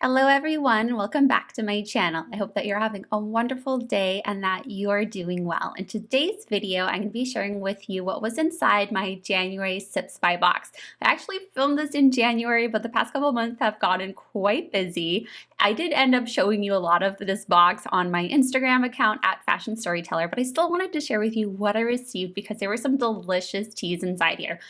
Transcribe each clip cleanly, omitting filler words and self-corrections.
Hello everyone, welcome back to my channel. I hope that you're having a wonderful day and that you're doing well. In today's video, I'm going to be sharing with you what was inside my January Sips by box. I actually filmed this in January, but the past couple of months have gotten quite busy. I did end up showing you a lot of this box on my Instagram account at Fashion Storyteller, but I still wanted to share with you what I received because there were some delicious teas inside here.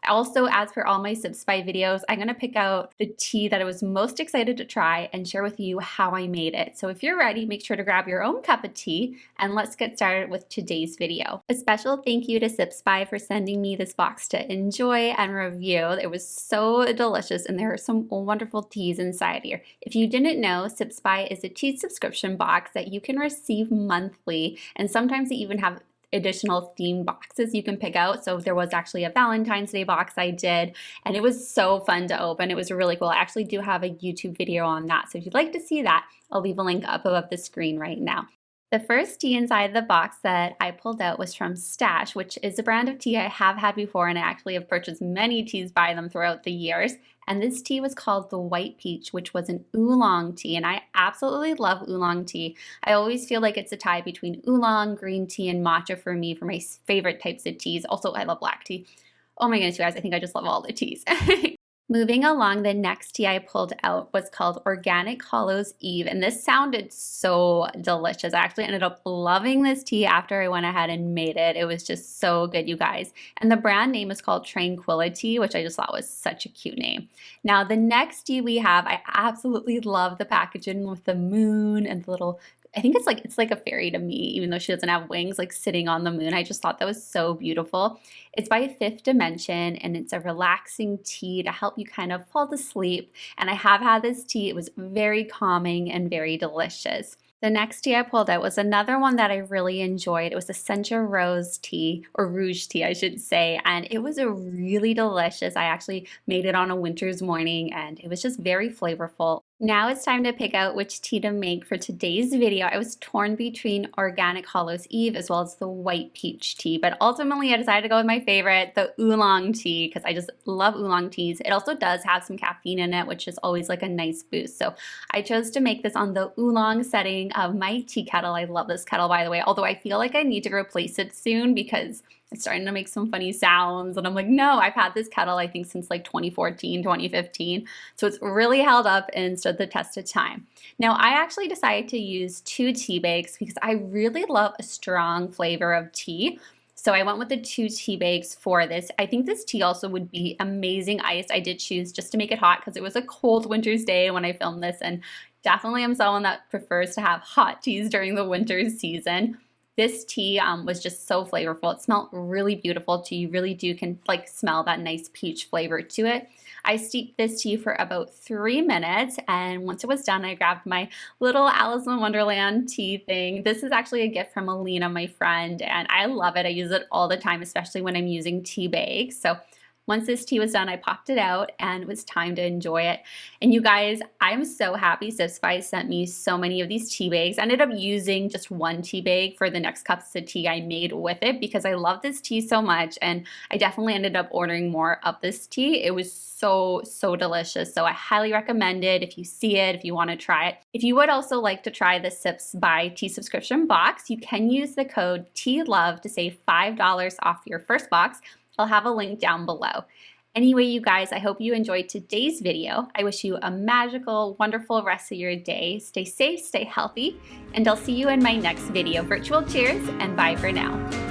Also, as for all my Sips by videos, I'm going to pick out the tea that I was most excited to try and share with you how I made it. So if you're ready, make sure to grab your own cup of tea and let's get started with today's video. A special thank you to Sips by for sending me this box to enjoy and review. It was so delicious and there are some wonderful teas inside here. If you didn't know, Sips by is a tea subscription box that you can receive monthly, and sometimes they even have additional theme boxes you can pick out. So there was actually a Valentine's Day box I did, and it was so fun to open. It was really cool. I actually do have a YouTube video on that. So if you'd like to see that, I'll leave a link up above the screen right now. The first tea inside the box that I pulled out was from Stash, which is a brand of tea I have had before, and I actually have purchased many teas by them throughout the years. And this tea was called the White Peach, which was an oolong tea, and I absolutely love oolong tea. I always feel like it's a tie between oolong, green tea, and matcha for me for my favorite types of teas. Also, I love black tea. Oh my goodness, you guys, I think I just love all the teas. Moving along, the next tea I pulled out was called Organic HALLOWS Eve, and this sounded so delicious. I actually ended up loving this tea after I went ahead and made it. It was just so good, you guys. And the brand name is called Tranquili-Tea, which I just thought was such a cute name. Now, the next tea we have, I absolutely love the packaging with the moon and the little, I think it's like a fairy to me, even though she doesn't have wings, like sitting on the moon. I just thought that was so beautiful. It's by Fifth Dimension, and it's a relaxing tea to help you kind of fall to sleep. And I have had this tea. It was very calming and very delicious. The next tea I pulled out was another one that I really enjoyed. It was a SENCHA rose tea, or ROUGE tea, I should say, and it was a really delicious. I actually made it on a winter's morning, and it was just very flavorful. Now it's time to pick out which tea to make for today's video. I was torn between Organic HALLOWS Eve as well as the White Peach tea, but ultimately I decided to go with my favorite, the oolong tea, because I just love oolong teas. It also does have some caffeine in it, which is always like a nice boost. So I chose to make this on the oolong setting of my tea kettle. I love this kettle, by the way, although I feel like I need to replace it soon because it's starting to make some funny sounds, and I'm like, no, I've had this kettle I think since like 2014, 2015, so it's really held up and stood the test of time. Now I actually decided to use 2 tea bags because I really love a strong flavor of tea. So I went with the 2 tea bags for this. I think this tea also would be amazing iced. I did choose just to make it hot because it was a cold winter's day when I filmed this, and definitely I'm someone that prefers to have hot teas during the winter season. This tea was just so flavorful. It smelled really beautiful too. You really can like smell that nice peach flavor to it. I steeped this tea for about 3 minutes, and once it was done, I grabbed my little Alice in Wonderland tea thing. This is actually a gift from Alina, my friend, and I love it. I use it all the time, especially when I'm using tea bags. So once this tea was done, I popped it out and it was time to enjoy it. And you guys, I'm so happy Sips by sent me so many of these tea bags. I ended up using just 1 tea bag for the next cups of tea I made with it because I love this tea so much, and I definitely ended up ordering more of this tea. It was so delicious. So I highly recommend it if you see it, if you want to try it. If you would also like to try the Sips by tea subscription box, you can use the code TEALOVE to save $5 off your first box. I'll have a link down below. Anyway, you guys, I hope you enjoyed today's video. I wish you a magical, wonderful rest of your day. Stay safe, stay healthy, and I'll see you in my next video. Virtual cheers, and bye for now.